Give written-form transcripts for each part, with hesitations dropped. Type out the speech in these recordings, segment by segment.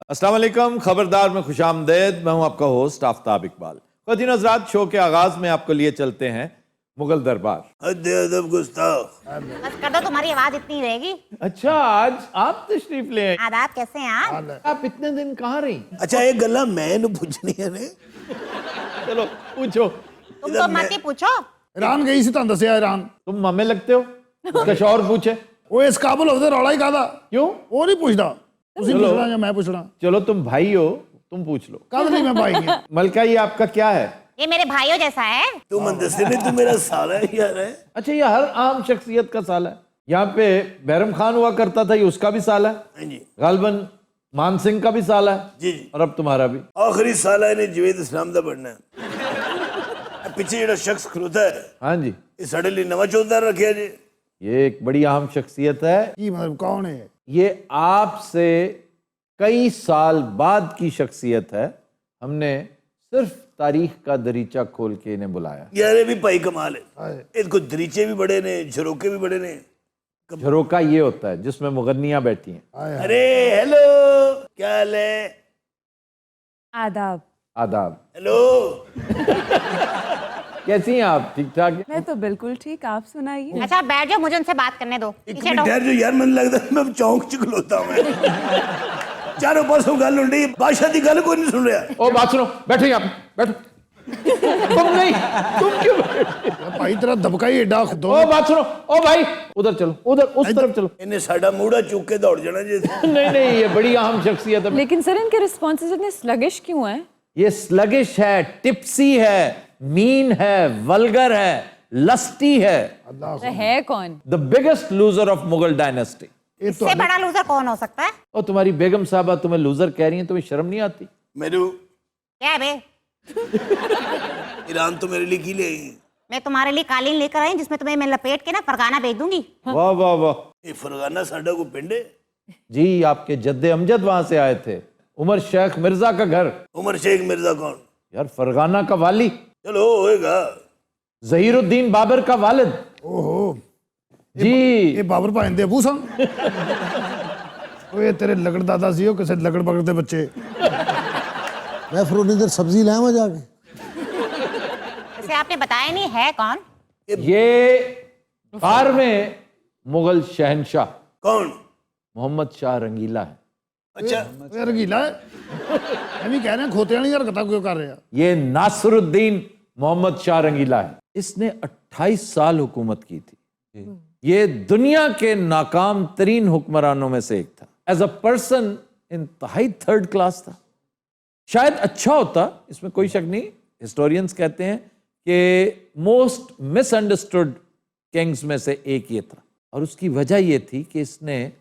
अस्सलाम वालेकुम, खबरदार में खुशामदेद। मैं हूं आपका होस्ट आफ्ताब इकबाल। ख़वातीन हज़रात, शो के आगाज में आपको लिए चलते हैं मुगल दरबार। अदब गुस्ताख। बस कर दो, तुम्हारी आवाज इतनी रहेगी। अच्छा, आज आप तशरीफ ले आए। आदाब, कैसे हैं आप? आप इतने दिन कहाँ रही? अच्छा एक गल्ला मैंने पूछनी है ने। चलो पूछो। तुम तो मत ही पूछो। ईरान गई सी तुम दसिया ईरान तुम मामे लगते हो, उसका शौहर पूछे। वो इस काबुल होते रौला ही कादा क्यों? वो नहीं पूछता तुसी चलो। पूछना या मैं पूछना चलो तुम भाई हो, तुम पूछ लो। कद नहीं मैं भाई है। मलका, ये आपका क्या है? ये मेरे भाइयों जैसा है। तू मुदस्सिर ने तू मेरा साला है यार है। अच्छा, ये हर आम शख्सियत का साला है। यहाँ पे बैरम खान हुआ करता था, ये उसका भी साला है। हाँ जी गालबन मान सिंह का भी साला है, जी जी। और अब तुम्हारा भी। आखिरी साला ने जवेद इस्लाम दा पढ़ना है। पिछे जेड़ा शख्स खलोता है हाँ जी, ये साढ़े लिए नवा चौधर रखिया जी। ये एक बड़ी अहम शख्सियत है। की मतलब कौन है? ये आपसे कई साल बाद की शख्सियत है। हमने सिर्फ तारीख का दरीचा खोल के इन्हें बुलाया। यार ये भी भाई कमाल है। हाय। इनको दरीचे भी बड़े ने, झरोके भी बड़े ने। झरोका ये होता है जिसमें मुगन्नियां बैठी हैं। हाय हाय। अरे हेलो, क्या हाल है? आदाब। आदाब। हेलो। कैसी हैं आप? ठीक ठाक हैं? मैं तो बिल्कुल ठीक, आप सुनाइए। अच्छा बैठ जाओ, मुझे उनसे बात करने दो। एक पीछे मिनट हटो। ठहर जो यार, मन लगता है मैं चौंक च खलोता हूं मैं। चारों पासों गल होंडी, बादशाह दी गल कोई नहीं सुन रहा। ओ बात सुनो, बैठो यहाँ पे, बैठो। तुम नहीं, तुम क्यों बैठे? भाई तेरा दबका ही एडा दो। ओ बात सुनो, ओ भाई उधर चलो, उधर उस तरफ चलो। इन्हें साडा मूड़ा चुक के दौड़ जाना जी। नहीं नहीं, ये बड़ी अहम शख्सियत है। लेकिन सर इनके रिस्पॉन्सेज इतने स्लगिश क्यों हैं? ये स्लगिश है, टिप्सी है, मीन है, वल्गर है, लस्टी है। अल्लाह तो है कौन? The biggest loser of Mughal dynasty. ये तो इससे बड़ा लूजर कौन हो सकता है? और तुम्हारी बेगम साहबा तुम्हें लूजर कह रही हैं, तुम्हें शर्म नहीं आती? मेरू क्या है बे? ईरान तो मेरे लिए की ले आई। मैं तुम्हारे लिए कालीन लेकर आई, जिसमें तुम्हें मैं लपेट के ना फरगाना भेज दूंगी। वाह वाह वाह। ये फरगाना साडा को पिंड है। जी, आपके जद्दे अमजद वहां से आए थे। उमर शेख मिर्जा का घर। उमर शेख मिर्जा कौन? यार, फरगाना का वाली। चलो होएगा। जहीरुद्दीन बाबर का वालिद। ओहो जी। ये बाबर भाई दे अबू सन। ओए तेरे लगड़ दादा सी हो किसे लगड़ पकड़ दे बच्चे। मैं फिर उन्हें इधर सब्जी लाया मैं जाके। वैसे आपने बताया नहीं है कौन? ये 12वें मुगल शहनशाह कौन? मोहम्मद शाह रंगीला है। अच्छा यार गीला है। हम ही कह रहे हैं खोते वाली हरकतां क्यों कर रहे हैं? ये नासरुद्दीन मोहम्मद शाह रंगीला है। इसने 28 साल हुकूमत की थी। ये दुनिया के नाकाम तरीन हुक्मरानों में से एक था। एज अ पर्सन इंतहाई थर्ड क्लास था। शायद अच्छा होता, इसमें कोई शक नहीं। हिस्टोरियंस कहते हैं कि मोस्ट मिसअंडरस्टूड किंग्स में से एक ये था, और उसकी वजह ये थी कि इसने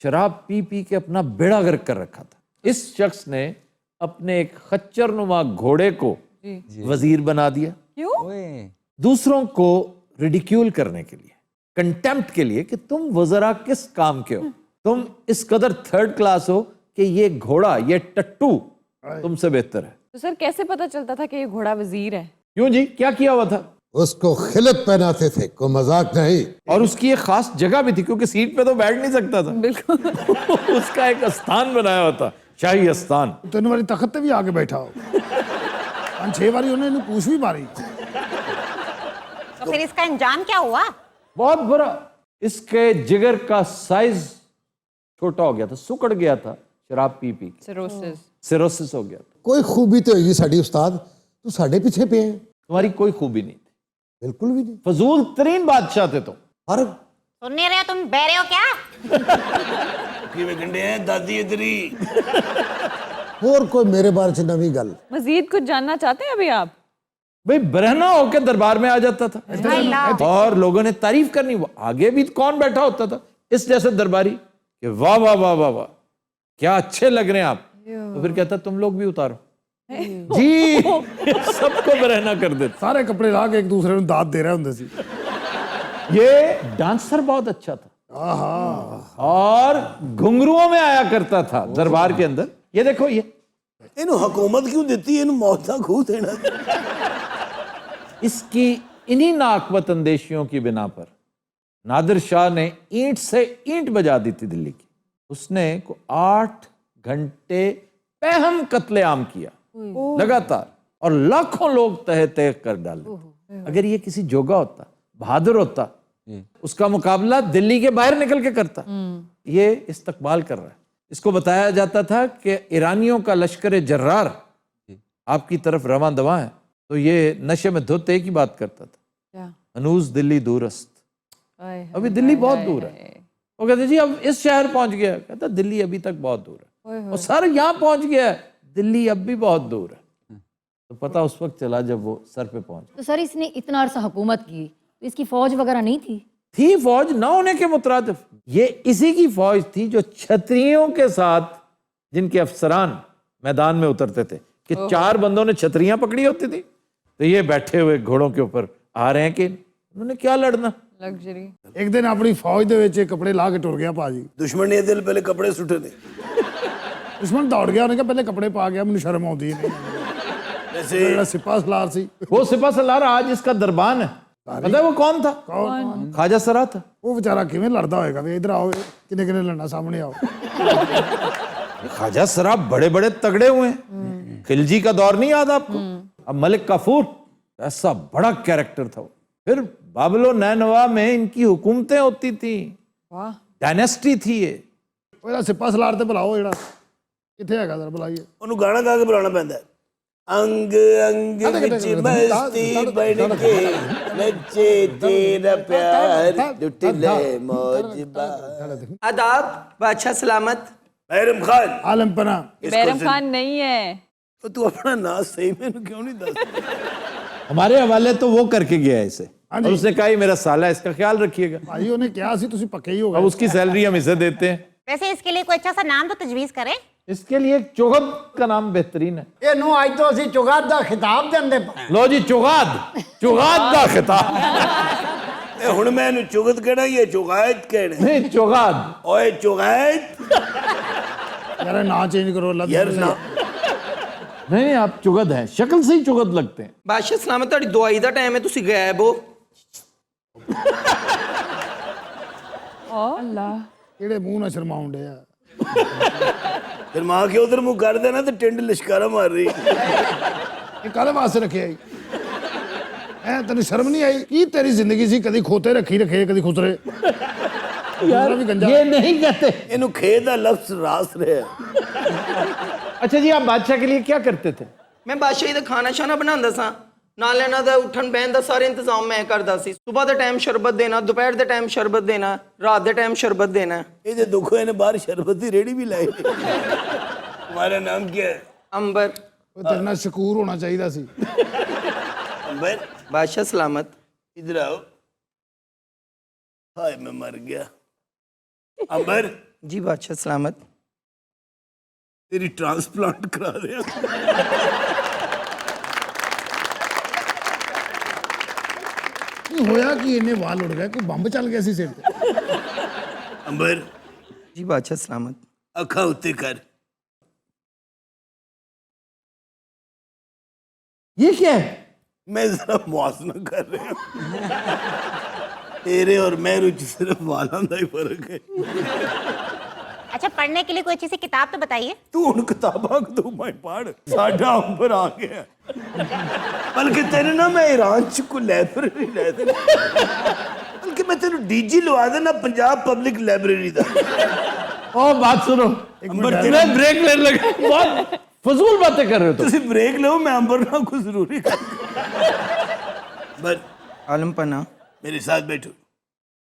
शराब पी पी के अपना बेड़ा गर्क कर रखा था। इस शख्स ने अपने एक खच्चर नुमा घोड़े को वजीर बना दिया, क्यों? दूसरों को रिडिक्यूल करने के लिए, कंटेम्प्ट के लिए कि तुम वज़रा किस काम के हो, तुम इस कदर थर्ड क्लास हो कि ये घोड़ा, ये टट्टू तुमसे बेहतर है। तो सर कैसे पता चलता था कि ये घोड़ा वजीर है? क्यों जी, क्या किया हुआ था? उसको खिलत पहनाते थे, कोई मजाक नहीं। और उसकी एक खास जगह भी थी, क्योंकि सीट पे तो बैठ नहीं सकता था। बिल्कुल। उसका एक स्थान बनाया हुआ था, शाही स्थान। तीन बारी तखत ते भी आके बैठा हो। 5-6 बारी उन्हें पूछ भी मारी। तो फिर इसका अंजाम क्या हुआ? बहुत बुरा। इसके जिगर का साइज छोटा हो गया था, सुकड़ गया था शराब पी पी के। सिरोसिस हो गया था। कोई खूबी तो होगी साड़ी उस्ताद, तू साढ़े पीछे पे है। तुम्हारी कोई खूबी नहीं थी, बिल्कुल भी नहीं। फजूल तरीन बादशाह थे तुम। और सुन नहीं रहे हो? तुम बहरे हो क्या? कि वे गंडे हैं दादी इधरी। और कोई मेरे बारे च नवी गल। मजीद कुछ जानना चाहते हैं अभी आप? भाई, बरहना होकर दरबार में आ जाता था अल्लाह। और लोगों ने तारीफ करनी। वो आगे भी कौन बैठा होता था इस जैसे दरबारी कि वाह वाह वाह वाह वाह, क्या अच्छे लग रहे हैं आप। तो फिर कहता तुम लोग भी उतारो जी। सबको बरहना कर देते। सारे कपड़े ला के एक दूसरे को दाद दे रहे होंगे सी। ये डांसर बहुत अच्छा था और घुंघरुओं में आया करता था दरबार के अंदर। ये देखो, ये इन्हों हुकूमत क्यों देती है? इन्हों मौत का खूह देना। इसकी इन्हीं नाकबत अंदेशियों की बिना पर नादिर शाह ने ईंट से ईंट बजा दी थी दिल्ली की। उसने 8 घंटे बेहम कत्लेआम किया लगातार, और लाखों लोग तह तह कर डाले। अगर ये किसी जोगा होता, बहादुर होता, उसका मुकाबला दिल्ली के बाहर निकल के करता। ये इस्तकबाल कर रहा है। इसको बताया जाता था कि ईरानियों का लश्कर जर्रार आपकी तरफ रवां दवा है, तो ये नशे में धुत एक ही बात करता था, क्या? अनूज दिल्ली दूरस्त, आय, अभी दिल्ली बहुत दूर है। वो कहते जी अब इस शहर पहुंच गया, कहता दिल्ली अभी तक बहुत दूर है, और सर यहाँ पहुंच गया है, दिल्ली अब भी बहुत दूर है। तो पता उस वक्त चला जब वो सर पे पहुंच तो सर इसने इतना अरसा हुकूमत की, तो इसकी फौज वगैरह नहीं थी? थी फौज, ना होने के मुतरादिफ। ये इसी की फौज थी जो छतरियों के साथ, जिनके अफसरान मैदान में उतरते थे कि 4 बंदों ने छतरियां पकड़ी होती थी, तो ये बैठे हुए घोड़ों के ऊपर आ रहे हैं कि उन्होंने क्या लड़ना। लग्जरी। एक दिन अपनी फौज ਦੇ ਵਿੱਚ कपड़े ला के टुर गया भाजी। दुश्मन ने दिल पहले कपड़े सुटे ने। दुश्मन दौड़ गया, उन्हें कहा पहले कपड़े पा गया, मैंने शर्म आती नहीं। वैसे ਜਿਹੜਾ सिपा सलार सी, वो सिपा सलार आज इसका दरबान है। पता है वो कौन था? कौन? ख्वाजा सरा था। वो बेचारा किवें लड़दा होएगा वे, इधर आओ, किने किने लड़ना, सामने आओ। ख्वाजा सरा बड़े बड़े तगड़े हुए हैं। खिलजी का दौर नहीं याद आपको? अब मलिक काफूर, ऐसा बड़ा कैरेक्टर था वो। फिर बाबलो नैनवा में इनकी हुकूमतें होती थी, वाह। डायनेस्टी थी ये। ਉਹ ਜਿਹੜਾ ਸਿਪਾ ਸਲਾਰ ਤੇ ਬੁਲਾਓ, ਜਿਹੜਾ ਕਿੱਥੇ ਹੈਗਾ ਜ਼ਰਾ ਬੁਲਾਈਏ। ਉਹਨੂੰ ਗਾਣਾ ਗਾ ਕੇ ਬੁਲਾਉਣਾ ਪੈਂਦਾ ਹੈ। अंग अंग विच मस्ती बन के नचे तेरा प्यार लुट ले मौज बार। आदाब बादशाह सलामत। बैरम खान, आलम पना। बैरम खान नहीं है। तो तू अपना नाम सही में क्यों नहीं दस? हमारे हवाले तो वो करके गया है इसे, हाँ और उसने कहा ये मेरा साला है, इसका ख्याल रखिएगा। भाई ਉਹਨੇ ਕਿਹਾ ਸੀ ਤੁਸੀਂ ਪੱਕੇ ਹੀ ਹੋ अब गए। उसकी सैलरी हम इसे देते हैं। वैसे इसके लिए कोई अच्छा सा नाम तो तजवीज करें। इसके लिए एक चुगद का नाम बेहतरीन है। ਇਹਨੂੰ ਅੱਜ ਤੋਂ ਅਸੀਂ ਚੁਗਾਦ ਦਾ ਖਿਤਾਬ ਦਿੰਦੇ ਪਏ। लो जी चुगाद, चुगाद का खिताब। ए हुन मैं इन्हू चुगत कहना, ये चुगायत कहना। नहीं चुगाद। ओए चुगायत यार ना चेंज करो अल्लाह। यार ना, नहीं आप चुगद हैं, शक्ल से ही चुगद लगते हैं। बादशाह सलामत, ਤੁਹਾਡੀ ਦਵਾਈ ਦਾ ਟਾਈਮ ਹੈ, ਤੁਸੀਂ ਗਾਇਬ ਹੋ। अल्लाह। ਕਿਹੜੇ ਮੂੰਹ ਨਾਲ ਸ਼ਰਮਾਉਣ ਡਿਆ। फिर मां के उधर मुंह कर देना तो टिंड लिशकारा मार रही। ਇਹ ਕਾਹਦੇ ਵਾਸਤੇ ਰੱਖਿਆ ਜੀ? ਐ ਤੈਨੂੰ ਸ਼ਰਮ ਨਹੀਂ ਆਈ? ਕੀ ਤੇਰੀ ਜ਼ਿੰਦਗੀ ਸੀ, ਕਦੀ ਖੋਤੇ ਰੱਖੀ ਰੱਖੇ, ਕਦੀ ਖੁਸਰੇ। यार भी गंजा। ये नहीं कहते। इन्हू खेद दा लफ्ज रास रहा। अच्छा जी, आप बादशाह के लिए क्या करते थे? ਮੈਂ ਬਾਦਸ਼ਾਹੀ ਦਾ ਖਾਣਾ ਸ਼ਾਨਾ ਬਣਾਉਂਦਾ ਸਾਂ, ਨਾਲ ਇਹਨਾਂ ਦਾ ਉੱਠਣ ਬਹਿਣ ਦਾ ਸਾਰੇ ਇੰਤਜ਼ਾਮ ਮੈਂ ਕਰਦਾ ਸੀ। ਸਵੇਰ ਦੇ ਟਾਈਮ ਸ਼ਰਬਤ ਦੇਣਾ, ਦੁਪਹਿਰ ਦੇ ਟਾਈਮ ਸ਼ਰਬਤ ਦੇਣਾ, ਰਾਤ ਦੇ ਟਾਈਮ ਸ਼ਰਬਤ देना। ये दुख है, बाहर शरबत की रेड़ी भी लाई। तुम्हारा नाम क्या है? अंबर। ਉਹ ਤੇਰੇ ਨਾਲ ਸ਼ਕੂਰ ਹੋਣਾ ਚਾਹੀਦਾ ਸੀ। अंबर, बादशाह सलामत। इधर आओ। हाय मैं मर गया। अंबर, जी बादशाह सलामत। तेरी ट्रांसप्लांट करा दिया। ਕੀ ਹੋਇਆ ਕਿ ਇੰਨੇ ਵਾਲ ਉੜ ਗਏ? ਕੋਈ ਬੰਬ ਚੱਲ ਗਿਆ ਸੀ ਸਿਰ ਤੇ? अंबर, जी बादशाह सलामत। अखा उत्ते कर। ये क्या है? मैं जरा मुआसना कर रहा हूँ। तेरे और मैं रुचि सिर्फ वालों का ही फर्क है। अच्छा, पढ़ने के लिए कोई अच्छी सी किताब तो बताइए। तू उन किताबों को तू मैं पढ़, साढ़ा अंबर आ गया। बल्कि तेरे ना मैं ईरान च को लाइब्रेरी लै देना, बल्कि मैं तेन डीजी लवा देना पंजाब पब्लिक लाइब्रेरी दा। ओ बात सुनो, अंबर मैं ब्रेक लेने लगा। बहुत फजूल बातें कर रहे हो तुम। तुसी ब्रेक लो, मैं अंबर ना कुछ जरूरी कर। बस आलम पना। मेरे साथ बैठो।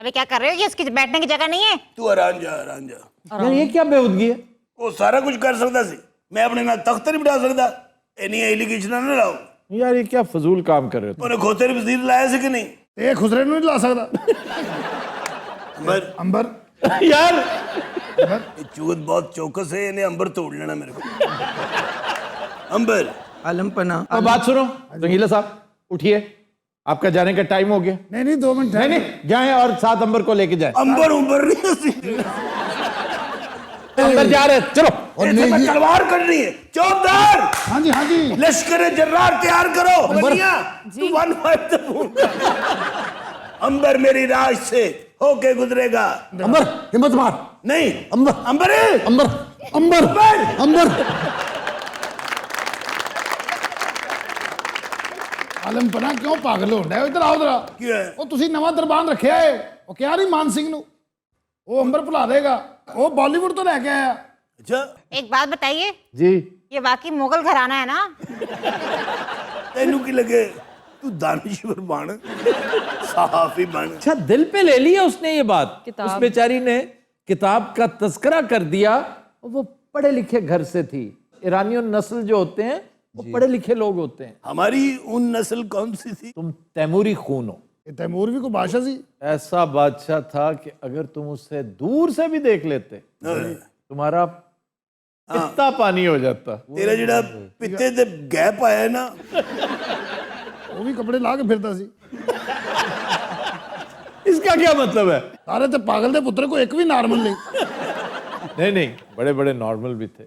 अबे क्या कर रहे हो? ये उसकी बैठने की जगह नहीं है। तू आराम जा, आराम जा। यार ये क्या बेहूदगी है? वो सारा कुछ कर सकता सी, मैं अपने नाल तख्त नहीं बिठा सकता। इन्नी एलिगेशन ना लाओ। यार ये क्या फजूल काम कर रहे हो? उन्हें खोते वजीर लाया सी कि नहीं? ਇਹ ਖੁਸਰੇ ਨੂੰ ਨਹੀਂ ਲਾ ਸਕਦਾ। अंबर, ਅੰਬਰ यार ये चूत बहुत चौकस है, इन्हें अंबर तोड़ लेना मेरे को। अंबर, आलम पना। अब बात सुनो, रंगीला साहब उठिए, आपका जाने का टाइम हो गया। नहीं नहीं 2 मिनट नहीं नहीं, जाएं और 7 अंबर को लेके जाएं। अंबर उबर नहीं सी। अंदर जा रहे, चलो। और इसे नहीं मैं ये- तलवार करनी है। चौबदार, हाँ जी हाँ जी। लश्कर जर्रार तैयार करो। बनिया, तू 1-5 तक पूरा। अंबर मेरी राज से होके गुजरेगा। अंबर हिम्मत मार। नहीं, अंबर अंबर है। अंबर अंबर अंबर, अंबर ਆਲਮ ਪਨਾ ਕਿਉਂ ਪਾਗਲ ਹੋਣਾ ਇਧਰ ਆਓ ਜਰਾ ਕੀ ਹੈ ਉਹ ਤੁਸੀਂ ਨਵਾਂ ਦਰਬਾਨ ਰੱਖਿਆ ਏ ਉਹ ਕਿਹਾ ਨਹੀਂ ਮਾਨ ਸਿੰਘ ਨੂੰ ਉਹ ਅੰਬਰ ਭੁਲਾ ਦੇਗਾ ਉਹ ਬਾਲੀਵੁੱਡ ਤੋਂ ਲੈ ਕੇ ਆਇਆ ਅੱਛਾ एक बात बताइए जी ये वाकई मुगल घराना है ना? ਤੈਨੂੰ ਕੀ ਲੱਗੇ ਤੂੰ दानिश्वर बन सहाफी बन अच्छा दिल पे ले लिया उसने ये बात किताब। उस बेचारी ने किताब का तस्करा कर दिया। वो पढ़े लिखे घर से थी। ईरानियों नस्ल जो होते हैं वो पढ़े लिखे लोग होते हैं। हमारी उन नस्ल कौन सी थी तुम तैमूरी खून हो। ਇਹ ਤੈਮੂਰ ਵੀ ਕੋਈ ਬਾਦਸ਼ਾਹ ਸੀ ऐसा बादशाह था कि अगर तुम उससे दूर से भी देख लेते तुम्हारा पित्ता पानी हो जाता। ਤੇਰਾ ਜਿਹੜਾ ਪਿੱਤੇ ਤੇ ਗੈਪ ਆਇਆ ਨਾ ਉਹ ਵੀ ਕੱਪੜੇ ਲਾ ਕੇ ਫਿਰਦਾ ਸੀ इसका क्या मतलब है? ਸਾਰੇ ਤੇ ਪਾਗਲ ਦੇ ਪੁੱਤਰ ਕੋਈ ਇੱਕ ਵੀ ਨਾਰਮਲ ਨਹੀਂ नहीं नहीं बड़े बड़े नॉर्मल भी थे।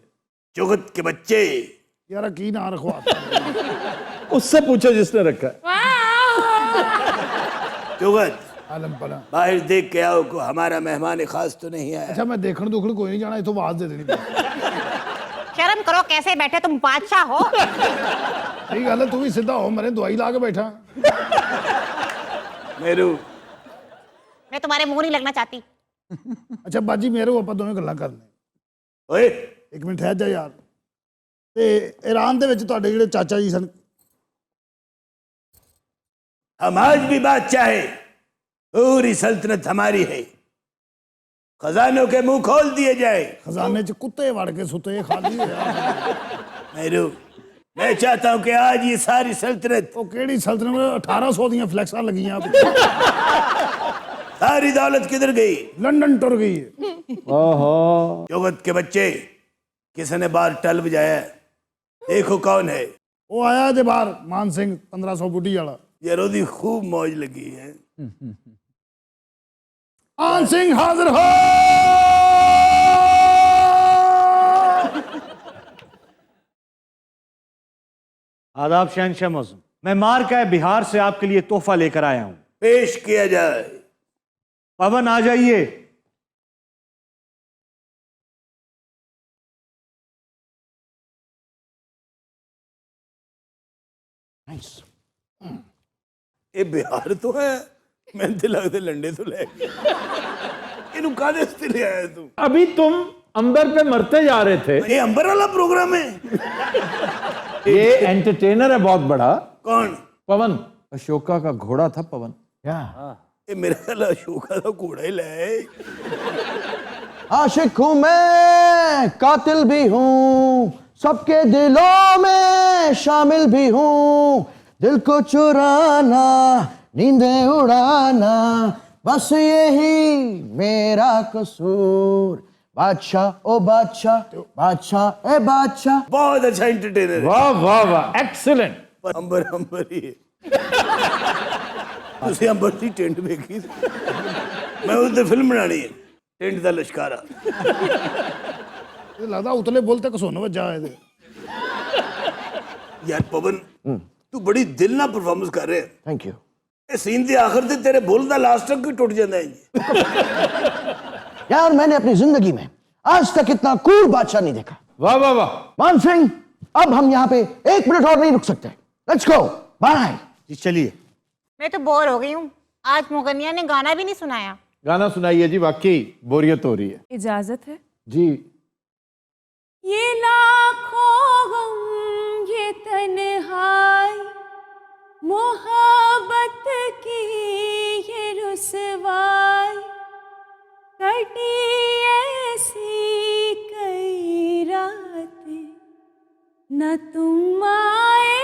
जुगत के बच्चे ਯਾਰ ਕੀ ਨਾਂ ਰਖਵਾ उससे पूछो जिसने रखा है। जुगत ਆਲਮ ਪਨਾ बाहर देख के आओ को हमारा मेहमान खास तो नहीं आया ਅੱਛਾ ਮੈਂ ਦੇਖਣ ਦੁਖਣ ਕੋਈ ਨਹੀਂ ਜਾਣਾ ਇਥੋਂ ਆਵਾਜ਼ ਦੇ ਦੇਣੀ शर्म करो, कैसे बैठे तुम बादशाह हो? ਸਹੀ ਗੱਲ ਹੈ ਤੂੰ ਵੀ ਸਿੱਧਾ ਹੋ ਮਰੇ ਦਵਾਈ ਲਾ ਕੇ ਬੈਠਾ मेरू मैं तुम्हारे मुंह नहीं लगना चाहती। ਅੱਛਾ ਬਾਜੀ ਮੇਰੇ ਆਪਾਂ ਦੋਵੇਂ ਗੱਲਾਂ ਕਰਨੇ ओए ਇੱਕ ਮਿੰਟ ਠਹਿਰ ਜਾ ਯਾਰ ਤੇ ਈਰਾਨ ਦੇ ਵਿੱਚ ਤੁਹਾਡੇ ਜਿਹੜੇ ਚਾਚਾ ਜੀ ਸਨ हम आज भी बादशाह है पूरी सल्तनत हमारी है खजानों के मुंह खोल दिए जाए ਖਜ਼ਾਨੇ 'ਚ ਕੁੱਤੇ ਵੜ ਕੇ ਸੁੱਤੇ ਖਾਲੀ ਹੋਇਆ मेरू मैं चाहता हूं कि आज ये सारी सल्तनत ਉਹ ਕਿਹੜੀ ਸਲਤਨਤ 1800 ਦੀਆਂ ਫਲੈਕਸਾਂ ਲੱਗੀਆਂ सारी दौलत किधर गई ਲੰਡਨ ਟੁਰ ਗਈ ਹੈ ओहो जुगत के बच्चे किसी ने बाहर टल बजाया है? देखो कौन है ਉਹ ਆਇਆ ਇਹਦੇ ਬਾਹਰ ਮਾਨ ਸਿੰਘ 1500 ਬੁੱਢੀ ਵਾਲਾ यार ओदी खूब मौज लगी है ਮਾਨ ਸਿੰਘ ਹਾਜ਼ਰ ਹੋ आदाब शहनशाह मौजूद मैं मार का बिहार से आपके लिए तोहफा लेकर आया हूं पेश किया जाए पवन आ जाइए ये बिहार तो है मैं तो लगता लंडे तो ले इनू कादे से ले आया तू अभी तुम अंबर पे मरते जा रहे थे। ये अंबर वाला प्रोग्राम है ये एंटरटेनर है बहुत बड़ा। कौन पवन अशोका का घोड़ा था पवन। ये मेरा ख्याल अशोका का घोड़ा ही लाया आशिक हूँ मैं कातिल भी हूँ सबके दिलों में शामिल भी हूँ दिल को चुराना नींदें उड़ाना बस यही मेरा कसूर बादशाह ओ बादशाह बादशाह ए बादशाह बहुत अच्छा एंटरटेनर है वाह वाह वाह एक्सीलेंट। पर अंबर अंबर ही है तुसी अंबर की टेंट देखी मैं उससे फिल्म बनानी है टेंट का लश्कारा ਇਹ ਲੱਗਦਾ ਉਤਲੇ ਬੁੱਲ ਤੇ ਘਸੁੰਨ ਵੱਜਾ ਇਹਦੇ यार पवन तू बड़ी दिल ना परफॉर्मेंस कर रहे है थैंक यू ये सीन के आखिर ते तेरे बुल का लास्ट तक भी टूट जाता है यार मैंने अपनी जिंदगी में आज तक इतना कूल बादशाह नहीं देखा वाह वाह वाह। मान सिंह अब हम यहाँ पे 1 मिनट और नहीं रुक सकते लेट्स गो बाय जी चलिए मैं तो बोर हो गई हूँ। आज मुगनिया ने गाना भी नहीं सुनाया। गाना सुनाइए जी, वाकई बोरियत हो रही है। इजाजत है? जी ये लाखों गम ये तन्हाई मोहब्बत की ये रुसवाई कटी ऐसी कई रातें न तुम आए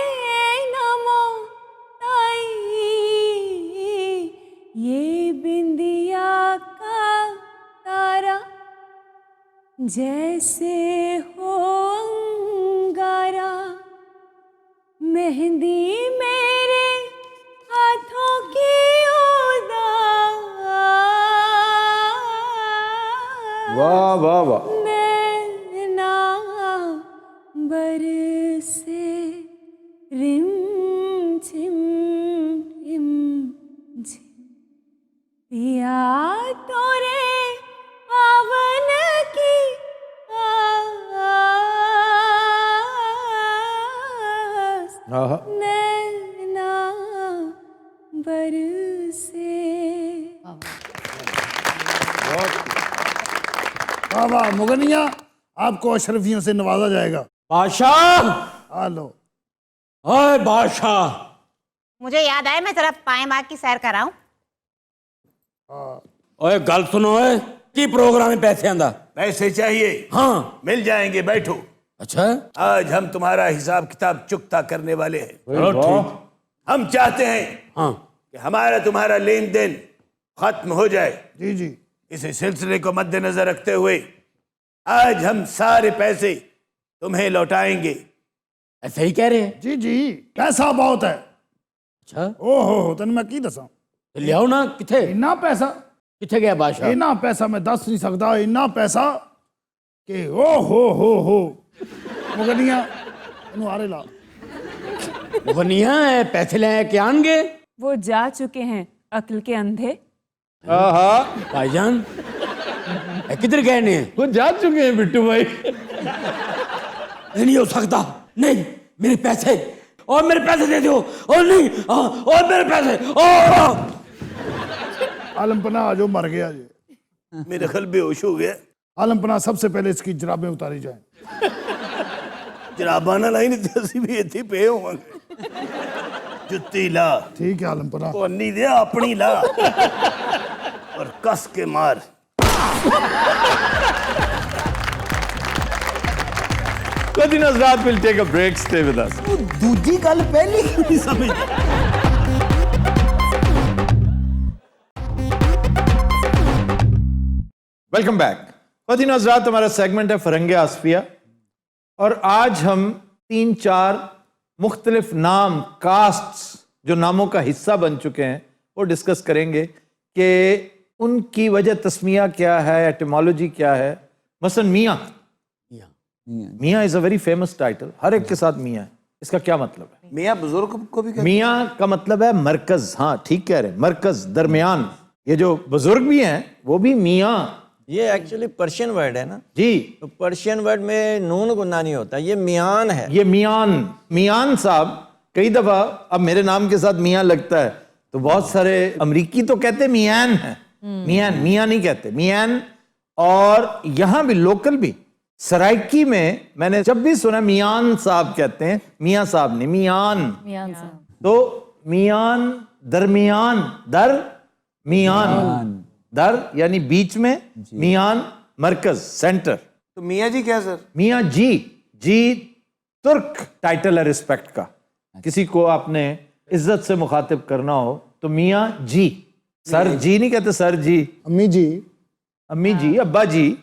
न मोताई ये बिंदिया का तारा जैसे हो अंगारा मेहंदी मेरे हाथों की वाह वाह वाह। नैना बरसे रिम झिम रिम झिम पिया तोरे पावन की आस आहा। नैना वाह वाह मुगनिया, आपको अशरफियों से नवाजा जाएगा। बादशाह, हेलो। ओए बादशाह, मुझे याद आया, मैं जरा पाए बाग की सैर कराऊं। ओए गल सुनो, ओए की प्रोग्राम है पैसे आंदा? पैसे चाहिए? हाँ मिल जाएंगे, बैठो। अच्छा, आज हम तुम्हारा हिसाब किताब चुकता करने वाले हैं। चलो ठीक। हम चाहते हैं कि हमारा तुम्हारा लेन देन खत्म हो जाए। जी जी। इसी सिलसिले को मद्देनजर रखते हुए आज हम सारे पैसे तुम्हें लौटाएंगे। ऐसा ही कह रहे हैं? जी जी, पैसा बहुत है। अच्छा, ओहो तेन मैं की दसा, ले आओ ना। किथे इन्ना पैसा, किथे गया बादशाह? इन्ना पैसा मैं दस नहीं सकता, इन्ना पैसा कि ओ हो मुगनिया इन्हू आरे ला। मुगनिया है, पैसे ले के आएंगे। वो जा चुके हैं अक्ल के अंधे। भाईजान किधर गए ने? वो जा चुके हैं बिट्टू भाई। नहीं हो सकता, नहीं मेरे पैसे, और मेरे पैसे दे दो, और नहीं और मेरे पैसे। आलमपना जो मर गया जी, मेरे ख्याल बेहोश हो गया। आलमपना सबसे पहले इसकी जराबें उतारी जाए। जराबा ना लाई नहीं तो भी इतने पे होवांगे। जुत्ती ला। ठीक है आलमपना। नहीं दे अपनी ला और कस के मार। Kodin Azrat will take a break. Stay with us. दूजी गल पहली क्यों नहीं समझ? Welcome back. Kodin Azrat हमारा सेगमेंट है फरंगे आसफिया, और आज हम 3-4 मुख्तलिफ नाम, कास्ट्स जो नामों का हिस्सा बन चुके हैं वो डिस्कस करेंगे कि उनकी वजह तस्मिया क्या है, एटिमोलॉजी क्या है। मसलन मियाँ, मियाँ is a very famous title, हर एक के साथ मियाँ है। इसका क्या मतलब है? मियाँ बुजुर्ग को भी मियाँ का मतलब है मरकज। हाँ ठीक कह रहे हैं, मरकज, दरमियान। ये जो बुजुर्ग भी हैं वो भी मियाँ। ये एक्चुअली पर्शियन वर्ड है ना जी, तो पर्शियन वर्ड में नून गुन्ना नहीं होता, ये मियान है। ये मियान, मियान साहब। कई दफा अब मेरे नाम के साथ मियाँ लगता है तो बहुत सारे अमरीकी तो कहते मियान है, मियान, मियाँ नहीं कहते, मियान। और यहाँ भी लोकल भी सराइकी में मैंने जब भी सुना मियान साहब कहते हैं, मियाँ साहब नहीं, मियान। मियान साहब। तो मियान, दरमियान, दर मियान, दर यानी बीच में, मियान मरकज, सेंटर। तो मियाँ जी क्या सर? मियाँ जी, जी तुर्क टाइटल है रिस्पेक्ट का। किसी को आपने इज्जत से मुखातिब करना हो तो मियाँ जी, सर जी नहीं कहते, सर जी, अम्मी जी, अम्मी जी, अब्बा जी,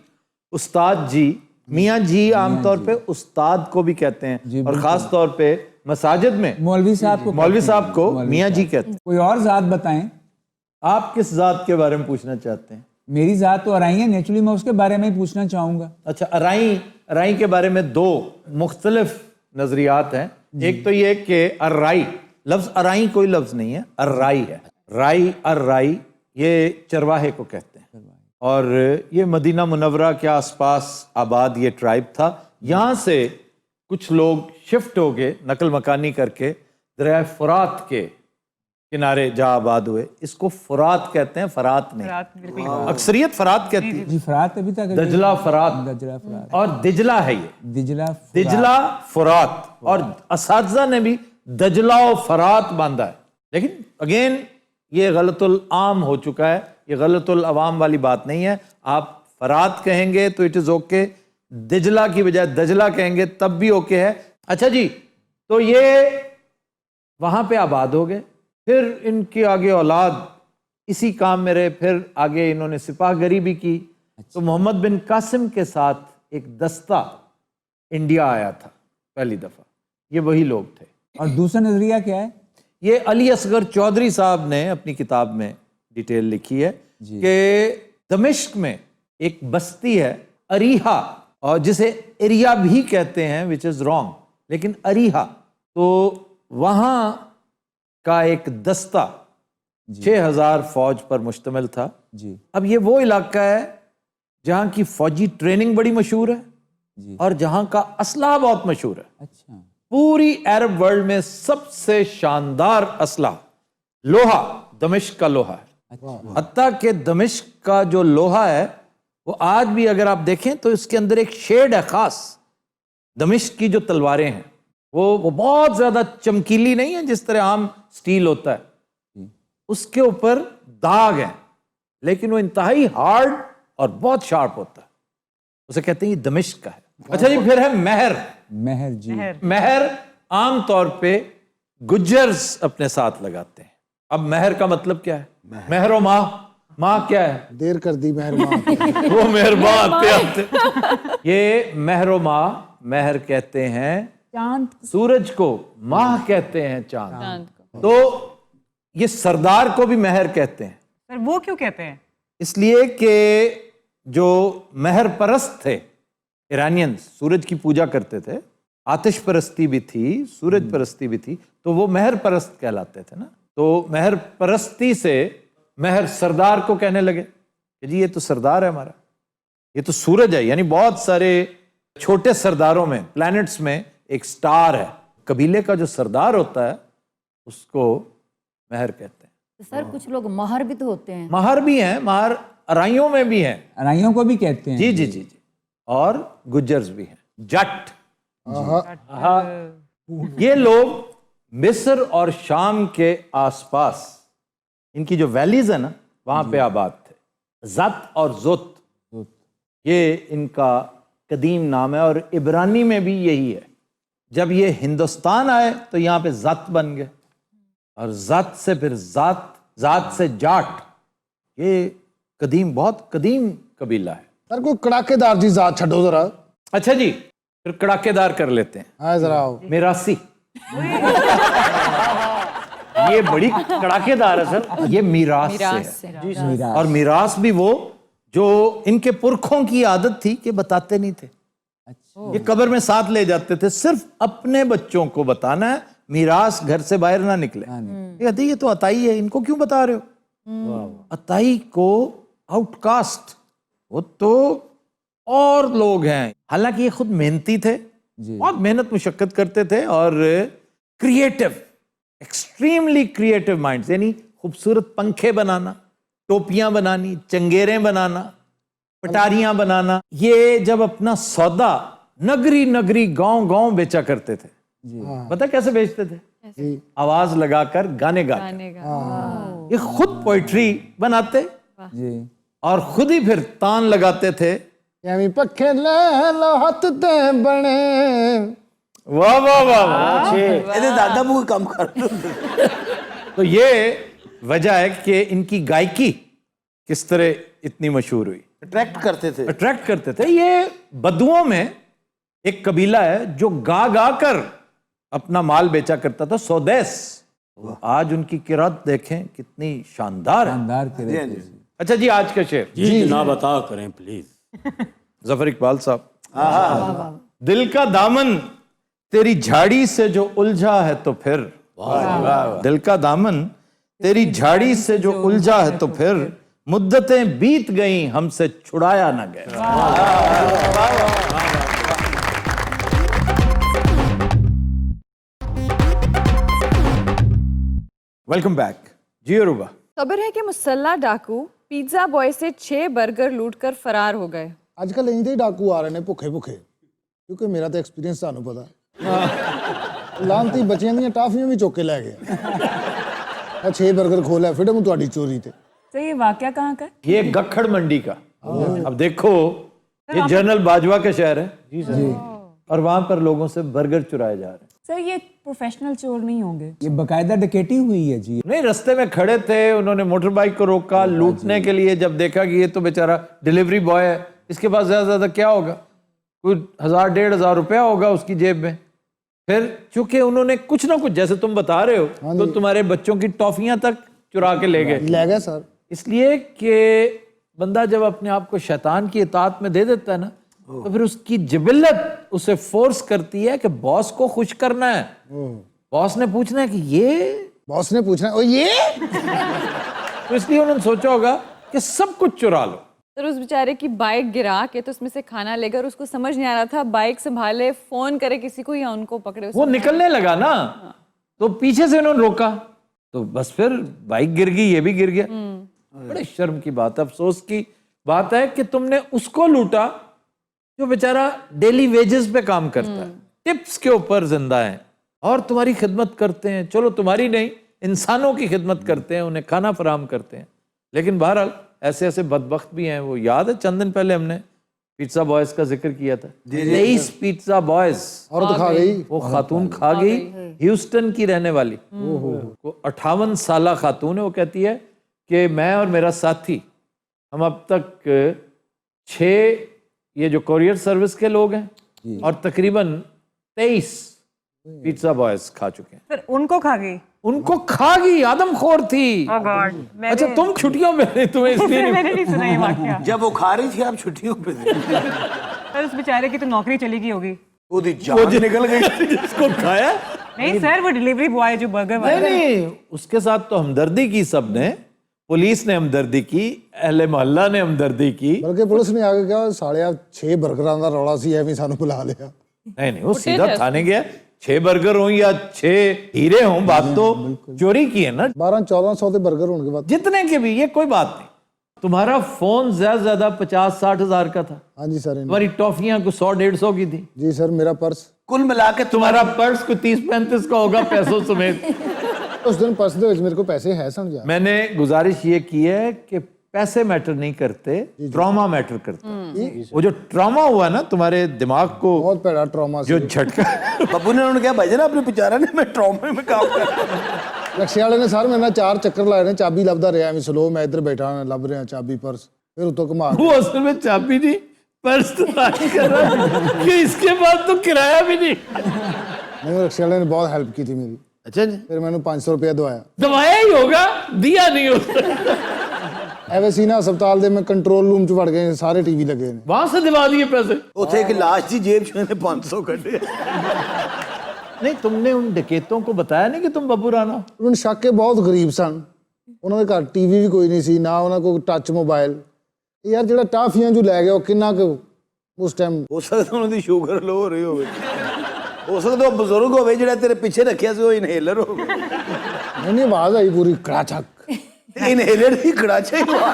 उस्ताद जी। मियाँ जी आमतौर पे उस्ताद को भी कहते हैं, और खास तौर पे मसाजिद में मौलवी साहब को, मौलवी साहब को मियाँ जी कहते हैं। कोई और जात बताएं। आप किस जात के बारे में पूछना चाहते हैं? मेरी जात तो अराई है, नेचुरली मैं उसके बारे में ही पूछना चाहूंगा। अच्छा, अराई, अराई के बारे में 2 मुख्तलिफ नजरियात हैं। एक तो ये कि अर्राई, लफ्ज अराई कोई लफ्ज नहीं है, अर्राई है। राई, अर्राई ये चरवाहे को कहते हैं, और ये मदीना मुनव्वरा के आसपास आबाद ये ट्राइब था। यहाँ से कुछ लोग शिफ्ट हो गए नकल मकानी करके दरिया फुरात के किनारे जा आबाद हुए। इसको फुरात कहते हैं, फरात नहीं। अक्सरियत फरात कहती है। जी फरात अभी तक दजला फरात, दजला फरात और दिजला है ये, दिजला दिजला फुरात। और असातिज़ा ने भी दजला और फरात बांधा है, लेकिन अगेन ये गलतुल आम हो चुका है, ये गलतुल अवाम वाली बात नहीं है। आप फरात कहेंगे तो इट इज ओके, दिजला की बजाय दजला कहेंगे तब भी ओके है। अच्छा जी, तो ये वहां पे आबाद हो गए, फिर इनके आगे औलाद इसी काम में रहे, फिर आगे इन्होंने सिपाहगरी भी की। तो मोहम्मद बिन कासिम के साथ एक दस्ता इंडिया आया था पहली दफा, ये वही लोग थे। और दूसरा नजरिया क्या है? ये अली असगर चौधरी साहब ने अपनी किताब में डिटेल लिखी है कि दमिश्क में एक बस्ती है अरीहा, और जिसे एरिया भी कहते हैं, विच इज रॉन्ग, लेकिन अरीहा, तो वहां का एक दस्ता 6000 फौज पर मुश्तमिल था जी। अब ये वो इलाका है जहां की फौजी ट्रेनिंग बड़ी मशहूर है जी। और जहां का असला बहुत मशहूर है। अच्छा, पूरी अरब वर्ल्ड में सबसे शानदार असला लोहा दमिश्क का लोहा है। हत्ता कि दमिश्क का जो लोहा है वो आज भी अगर आप देखें तो इसके अंदर एक शेड है खास। दमिश्क की जो तलवारें हैं वो बहुत ज्यादा चमकीली नहीं है जिस तरह आम स्टील होता है, उसके ऊपर दाग है, लेकिन वो इंतहाई हार्ड और बहुत शार्प होता है। उसे कहते हैं ये दमिश्क का है। अच्छा जी, फिर है महर। मेहर जी। महर आम तौर पे गुज्जर्स अपने साथ लगाते हैं। अब महर का मतलब क्या है? महर माँ क्या है? देर कर दी मेहरबान। वो मेहरबान आते आते। ये महरो माँ, महर कहते हैं चांद सूरज को, माह कहते हैं चांद को। तो ये सरदार को भी महर कहते हैं। सर वो क्यों कहते हैं? इसलिए कि जो महर परस्त थे ईरानियन, सूरज की पूजा करते थे, आतिश परस्ती भी थी, सूरज परस्ती भी थी, तो वो महर परस्त कहलाते थे ना। तो महर परस्ती से महर सरदार को कहने लगे कि जी ये तो सरदार है हमारा, ये तो सूरज है। यानी बहुत सारे छोटे सरदारों में, प्लैनेट्स में एक स्टार है। कबीले का जो सरदार होता है उसको महर कहते हैं। तो सर कुछ लोग महर भी तो होते हैं। महर भी हैं, महर अराइयों में भी हैं। अराइयों को भी कहते हैं। जी जी जी जी। और गुज्जर्स भी हैं, जट। ये लोग मिस्र और शाम के आसपास, इनकी जो वैलीज है ना, वहां पे आबाद थे। जत और जुत, ये इनका कदीम नाम है, और इब्रानी में भी यही है। जब ये हिंदुस्तान आए तो यहाँ पे जत बन गए, और जत से फिर जात, जात से जाट। ये कदीम, बहुत कदीम कबीला है। सर कोई कड़ाकेदार जी जात छड़ो जरा। अच्छा जी, फिर कड़ाकेदार कर लेते हैं। हाँ जरा आओ। मिरासी। ये बड़ी कड़ाकेदार है सर। ये मीरास से है। और मीरास भी वो जो इनके पुरखों की आदत थी कि बताते नहीं थे। ये कब्र में साथ ले जाते थे, सिर्फ अपने बच्चों को बताना है, मीरास घर से बाहर ना निकले। ये कहती ये तो अताई है, इनको क्यों बता रहे हो? अताई को आउटकास्ट, वो तो और लोग हैं। हालांकि ये खुद मेहनती थे, बहुत मेहनत मुशक्कत करते थे, और क्रिएटिव, एक्सट्रीमली क्रिएटिव माइंड्स। यानी खूबसूरत पंखे बनाना, टोपियां बनानी, चंगेरें बनाना, पटारियां बनाना। ये जब अपना सौदा नगरी नगरी, गांव गांव बेचा करते थे। पता कैसे बेचते थे? आवाज लगाकर, गाने गाकर। ये खुद पोइट्री बनाते जी। और खुद ही फिर तान लगाते थे। यानी पखे ले लो हाथ ते बने। वाह वाह वाह वाह। ਇਹਦੇ ਦਾਦਾ ਬੂ ਕੰਮ ਕਰਦੇ ਹੁੰਦੇ। तो ये वजह है कि इनकी गायकी किस तरह इतनी मशहूर हुई। अट्रैक्ट करते थे। अट्रैक्ट करते थे। ये बदुओं में एक कबीला है जो गा गा कर अपना माल बेचा करता था, स्वदेश। आज उनकी किरात देखें कितनी शानदार है। शानदार के अच्छा जी, आज का शेर जी ना बता करें प्लीज। जफर इकबाल साहब। दिल का दामन तेरी झाड़ी से जो उलझा है तो फिर, दिल का दामन तेरी झाड़ी से जो उलझा है तो फिर, मुद्दतें बीत गईं हमसे छुड़ाया ना गया। वेलकम बैक जी। अरूबा, खबर है कि मुसल्ला डाकू पिज्जा बॉय से 6 बर्गर लूटकर फरार हो गए। आजकल इंजे ही डाकू आ रहे ने भुखे भुखे, क्योंकि मेरा तो एक्सपीरियंस ਤੁਹਾਨੂੰ पता लानती बच्चियां दी टाफियां भी चुक के लै गए। 6 बर्गर खोला फिर मैं ਤੁਹਾਡੀ चोरी ते। तो ये वाकया कहाँ का है? ये गखड़ मंडी का। अब देखो, ये जनरल बाजवा का शहर है जी, और वहां पर लोगों से बर्गर चुराए जा रहे हैं। सर ये प्रोफेशनल चोर नहीं होंगे? ये बकायदा डकैती हुई है जी। नहीं, रास्ते में खड़े थे, उन्होंने मोटर बाइक को रोका लूटने के लिए। जब देखा कि ये तो बेचारा डिलीवरी बॉय है, इसके पास ज्यादा से ज्यादा क्या होगा, कोई 1000-1500 रुपया होगा उसकी जेब में। फिर चूंकि उन्होंने कुछ ना कुछ, जैसे तुम बता रहे हो, तो तुम्हारे बच्चों की टॉफियां तक चुरा के ले गए सर। इसलिए कि बंदा जब अपने आप को शैतान की इताअत में दे देता है ना, तो फिर उसकी जिबिल्लत उसे फोर्स करती है कि बॉस को खुश करना है। बॉस ने पूछना है कि ये, बॉस ने पूछना है ये तो इसलिए उन्होंने सोचा होगा कि सब कुछ चुरा लो। सर उस बेचारे की बाइक गिरा के तो उसमें से खाना लेकर, उसको समझ नहीं आ रहा था बाइक संभाले, फोन करे किसी को या उनको पकड़े। वो निकलने लगा ना, तो पीछे से उन्होंने रोका, तो बस फिर बाइक गिर गई, ये भी गिर गया। बड़े शर्म की बात है, अफसोस की बात है कि तुमने उसको लूटा जो बेचारा डेली वेजेस पे काम करता है, टिप्स के ऊपर जिंदा है और तुम्हारी खिदमत करते हैं। चलो तुम्हारी नहीं, इंसानों की खिदमत करते हैं, उन्हें खाना फराहम करते हैं। लेकिन बहरहाल ऐसे ऐसे बदबख्त भी हैं। वो याद है चंद दिन पहले हमने पिज्जा बॉयज का जिक्र किया था, 23 पिज्जा बॉयज, और तो खा गई। वो खातून खा गई, ह्यूस्टन की रहने वाली, वो 58 साला खातून है। वो कहती है कि मैं और मेरा साथी हम अब तक 6 ये जो कोरियर सर्विस के लोग हैं और तकरीबन 23 पिज्जा बॉयज खा चुके हैं। फिर उनको खा गई। उनको खा गई, आदमखोर थी। Oh God, अच्छा तुम छुट्टियों में नहीं, तुम्हें इसलिए नहीं मैंने नहीं सुना ये वाकया। जब वो खा रही थी आप छुट्टियों पे थे। सर उस बेचारे की तो नौकरी चली गई होगी। ਉਹਦੀ जान निकल गई जिसको खाया। नहीं सर, वो डिलीवरी बॉय जो बर्गर नहीं नहीं, उसके साथ तो हमदर्दी की सबने, पुलिस ने हमदर्दी की, अहले मोहल्ला ने हमदर्दी की। बल्कि पुलिस ने आगे कहा साले आप 6 बर्गरां ਦਾ ਰੌਲਾ ਸੀ ਐਵੇਂ ਸਾਨੂੰ ਬੁਲਾ ਲਿਆ। नहीं नहीं, वो सीधा थाने गया। 6 बर्गर हो या 6 हीरे हों, बात तो चोरी की है ना। 12-1400 ਦੇ 버ਗਰ ਹੋਣਗੇ ਬਾਅਦ। जितने के भी, ये कोई बात नहीं। तुम्हारा फोन ज्यादा से ज्यादा 50-60 हजार का था। हाँ जी सर। तुम्हारी टॉफियां कुछ 100-150 की थी। जी सर, मेरा पर्स कुल मिला के तुम्हारा पर्स को 30-35 का होगा पैसों समेत। उस दिन पर्स ਦੇ ਵਿੱਚ ਮੇਰੇ ਕੋਲ ਪੈਸੇ ਹੈ ਸਨ ਯਾਰ। मैंने गुजारिश ये की है कि पैसे मैटर नहीं करते, ट्रॉमा मैटर करता है। वो जो ट्रॉमा हुआ ना तुम्हारे दिमाग को, बहुत बड़ा ट्रॉमा जो झटका। ਬੱਬੂ ਨੇ ਉਹਨੂੰ ਕਿਹਾ ਭਾਈ ਜਨਾ ਆਪਣੇ ਵਿਚਾਰਾ ਨੇ ਮੈਂ ਟਰਾਮੇ ਵਿੱਚ ਕੰਮ ਕਰ। ਰਕਸ਼ੇ ਵਾਲੇ ਨੇ ਸਰ ਮੇਰੇ ਨਾਲ 4 ਚੱਕਰ ਲਾਏ ਨੇ, ਚਾਬੀ ਲੱਭਦਾ ਰਿਹਾ ਐਵੇਂ ਸਲੋ, ਮੈਂ ਇੱਧਰ ਬੈਠਾ ਹਾਂ ਲੱਭ ਰਿਹਾ ਚਾਬੀ पर्स, फिर उतो घुमा वो असल में चाबी नहीं, पर्स तलाश कर रहा है कि इसके बाद तो किराया भी नहीं। नहीं, रक्शे वाले ने बहुत हेल्प की थी मेरी। अच्छा जी। फिर मैंने 500 रुपया दवाया। दवाया ही होगा, दिया नहीं होगा। ਐਵੇਸੀਨਾ ਹਸਪਤਾਲ ਦੇ ਮੈਂ ਕੰਟਰੋਲ ਰੂਮ 'ਚ ਵੜ ਗਏ, ਸਾਰੇ ਟੀਵੀ ਲੱਗੇ ਨੇ। वहां से दिवा दिए पैसे। ਉੱਥੇ ਇੱਕ ਲਾਸ਼ ਦੀ ਜੇਬ 'ਚ ਇਹਨੇ 500 ਕੱਢੇ। नहीं, तुमने उन डकैतों को बताया नहीं कि तुम बब्बू राना हो? ਉਹਨਾਂ ਸ਼ੱਕ ਇਹ ਬਹੁਤ ਗਰੀਬ ਸਨ, ਉਹਨਾਂ ਦੇ ਘਰ ਟੀਵੀ ਵੀ ਕੋਈ ਨਹੀਂ ਸੀ, ਨਾ ਉਹਨਾਂ ਕੋਲ ਟੱਚ ਮੋਬਾਈਲ। ਯਾਰ ਜਿਹੜਾ ਟਾਫੀਆਂ ਜੋ ਲੈ ਗਿਆ ਉਹ ਕਿੰਨਾ ਕੁ ਉਸ ਟਾਈਮ। ਹੋ ਸਕਦਾ ਉਹਨਾਂ ਦੀ ਸ਼ੂਗਰ ਲੋ ਹੋ ਰਹੀ ਹੋਵੇ, ਹੋ ਸਕਦਾ ਉਹ ਬਜ਼ੁਰਗ ਹੋਵੇ ਜਿਹੜਾ ਤੇਰੇ ਪਿੱਛੇ ਰੱਖਿਆ ਸੀ ਉਹ ਇਨਹੇਲਰ ਹੋਵੇ। ਨਹੀਂ ਨਹੀਂ, ਆਵਾਜ਼ ਆਈ ਪੂਰੀ ਕੜਾਚਕ। इनहेलर ही कड़ाचा ही हुआ।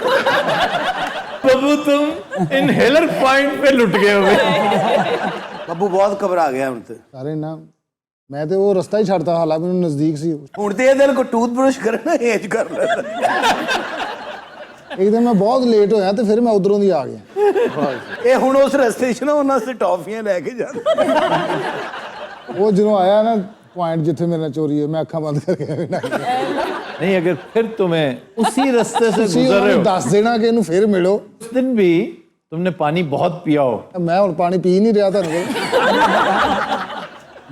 बब्बू तुम इनहेलर पॉइंट पे लुट गए हो। ਬੱਬੂ ਬਹੁਤ ਘਬਰਾ ਗਿਆ ਹੁਣ ਤੇ। ਸਾਰੇ ਨਾ ਮੈਂ ਤੇ ਉਹ ਰਸਤਾ ਹੀ ਛੱਡਤਾ, ਹਾਲਾਂਕਿ ਮੈਨੂੰ ਨਜ਼ਦੀਕ ਸੀ। ਹੁਣ ਤੇ ਇਹਦੇ ਕੋ ਟੂਥਬ੍ਰਸ਼ ਕਰਨਾ ਏਜ ਕਰ ਲੈਂਦਾ। ਇੱਕ ਦਿਨ ਮੈਂ ਬਹੁਤ ਲੇਟ ਹੋਇਆ ਤੇ ਫਿਰ ਮੈਂ ਉਧਰੋਂ ਦੀ ਆ ਗਿਆ। ਇਹ ਹੁਣ ਉਸ ਰਸਤੇ 'ਚ ਨਾ ਉਹਨਾਂ ਸੇ ਟੌਫੀਆਂ ਲੈ ਕੇ ਜਾਂਦਾ। ਉਹ ਜਦੋਂ ਆਇਆ ਨਾ ਪੁਆਇੰਟ ਜਿੱਥੇ ਮੇਰੇ ਨਾਲ ਚੋਰੀ ਹੈ, ਮੈਂ ਅੱਖਾਂ ਬੰਦ ਕਰਕੇ नहीं, अगर फिर तुम्हें उसी रास्ते से गुजर रहे हो, ਦੱਸ ਦੇਣਾ ਕਿ ਇਹਨੂੰ ਫਿਰ ਮਿਲੋ। उस दिन भी तुमने पानी बहुत पिया हो। मैं और पानी पी नहीं रहा था।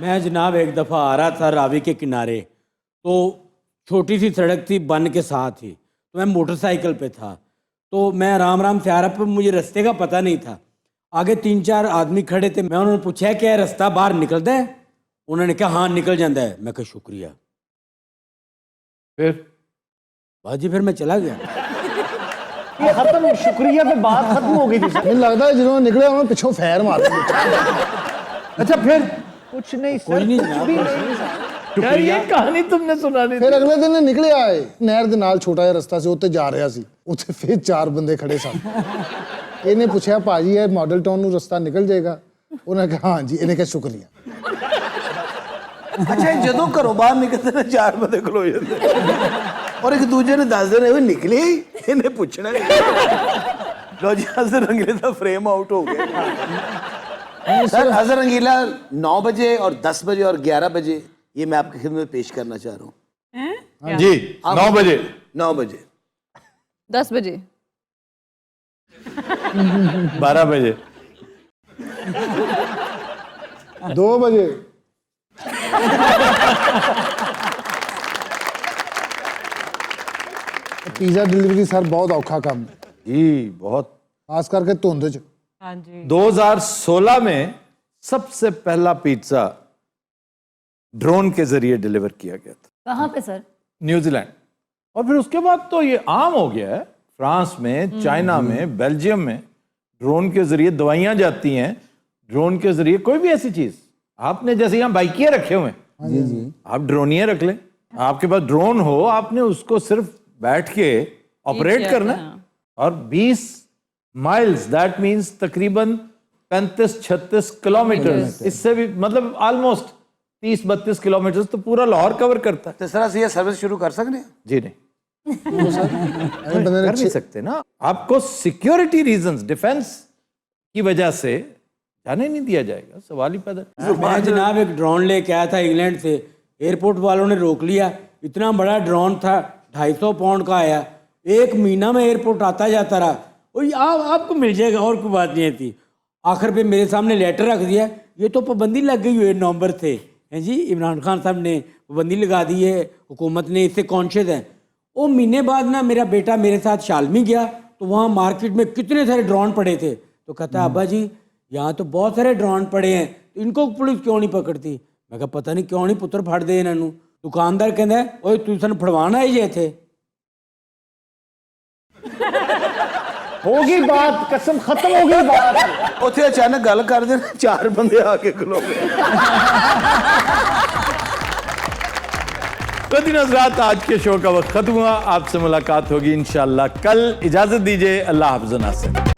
मैं जनाब एक दफ़ा आ रहा था रावी के किनारे, तो छोटी सी सड़क थी बन के साथ ही, तो मैं मोटरसाइकिल पे था, तो मैं आराम आराम से आ रहा, पर मुझे रास्ते का पता नहीं था। आगे 3-4 आदमी खड़े थे, मैं उन्होंने पूछा क्या रास्ता बाहर निकलता है? उन्होंने कहा हाँ निकल जाता है। मैं कहा शुक्रिया। फिर बाजी फिर मैं चला गया। ये खत्म, शुक्रिया पे बात खत्म हो गई थी। ਮੈਨੂੰ ਲੱਗਦਾ ਜਦੋਂ ਨਿਕਲਿਆ ਉਹਨਾਂ ਪਿੱਛੋਂ ਫੈਰ ਮਾਰ अच्छा फिर कुछ नहीं कोई नहीं जनाब। यार ये कहानी तुमने सुनानी ਫਿਰ ਅਗਲੇ ਦਿਨ ਨਿਕਲਿਆ ਏ, ਨਹਿਰ ਦੇ ਨਾਲ ਛੋਟਾ ਜਿਹਾ ਰਸਤਾ ਸੀ, ਉੱਤੇ ਜਾ ਰਿਹਾ ਸੀ। ਉੱਥੇ ਫਿਰ 4 ਬੰਦੇ ਖੜੇ ਸਨ। ਇਹਨੇ ਪੁੱਛਿਆ ਭਾਜੀ ਇਹ ਮਾਡਲ ਟਾਊਨ ਨੂੰ ਰਸਤਾ ਨਿਕਲ ਜਾਏਗਾ? ਉਹਨੇ ਕਿਹਾ ਹਾਂ ਜੀ। ਇਹਨੇ ਕਿਹਾ ਸ਼ੁਕਰੀਆ। ਅੱਛਾ, ਜਦੋਂ ਘਰੋਂ ਬਾਹਰ ਨਿਕਲਦੇ ਨੇ 4 ਬੰਦੇ ਖਲੋ ਜਾਂਦੇ ਔਰ ਇੱਕ ਦੂਜੇ ਨੂੰ ਦੱਸਦੇ ਨੇ ਉਹ ਨਿਕਲੇ ਹੀ, ਇਹਨੇ ਪੁੱਛਣਾ ਲੋ ਜੀ। ਹਜ਼ਰ ਰੰਗੀਲਾ ਦਾ फ्रेम आउट हो गया। सर हज़र रंगीला 9 बजे और 10 बजे और 11 बजे ये मैं आपकी खिदमत में पेश करना चाह रहा हूँ। जी 9 बजे 9 बजे 10 बजे 12 बजे 2 बजे पिज़्ज़ा डिलीवरी सर बहुत औखा काम है, जी बहुत। खास करके धुंध च। हाँ जी। 2016 में सबसे पहला पिज्जा ड्रोन के जरिए डिलीवर किया गया था। कहाँ पे सर? न्यूजीलैंड। और फिर उसके बाद तो ये आम हो गया है, फ्रांस में, चाइना में, बेल्जियम में ड्रोन के जरिए दवाइयां जाती हैं, ड्रोन के जरिए कोई भी ऐसी चीज। आपने जैसे यहाँ बाइकियां रखे हुए हैं, जी जी, आप ड्रोनिये रख लें, आपके पास ड्रोन हो, आपने उसको सिर्फ बैठ के ऑपरेट करना है और 20 माइल्स, दैट मीन्स तकरीबन 35-36 किलोमीटर। इससे भी मतलब ऑलमोस्ट 30-32 किलोमीटर तो पूरा लाहौर कवर करता है। तो सर ਅਸੀਂ ਇਹ ਸਰਵਿਸ ਸ਼ੁਰੂ ਕਰ ਸਕਦੇ ਹਾਂ? जी नहीं, कर नहीं सकते ना। आपको सिक्योरिटी रीजंस, डिफेंस की वजह से जाने नहीं दिया जाएगा, सवाल ही पैदा। मैं जनाब एक ड्रोन लेके आया था इंग्लैंड से, एयरपोर्ट वालों ने रोक लिया। इतना बड़ा ड्रोन था, 250 पाउंड का आया। 1 महीना में एयरपोर्ट आता जाता रहा। और आपको मिल जाएगा, और कोई बात नहीं थी। आखिर पे मेरे सामने लेटर रख दिया, ये तो पाबंदी लग गई हुई नवंबर से हैं जी, इमरान खान साहब ने पाबंदी लगा दी है, हुकूमत ने, इससे कॉन्शियस है। वो महीने बाद ना मेरा बेटा मेरे साथ शालमी गया, तो वहाँ मार्केट में कितने सारे ड्रोन पड़े थे। तो कहता है अब्बा जी यहाँ तो बहुत सारे ड्रोन पड़े हैं, तो इनको पुलिस क्यों नहीं पकड़ती? मैं कहा पता नहीं क्यों नहीं पुत्र फड़ दे इन्हों। दुकानदार कहता है ओए तू सन फड़वाना ही जे थे। होगी बात, कसम खत्म होगी बात। ਉੱਥੇ ਅਚਾਨਕ ਗੱਲ ਕਰਦੇ ਨੇ 4 ਬੰਦੇ ਆ ਕੇ ਖਲੋ ਗਏ। तो दिन हज़रात, आज के शो का वक्त खत्म हुआ। आपसे मुलाकात होगी इंशाअल्लाह कल। इजाजत दीजिए, अल्लाह हाफ़िज़ नासिर।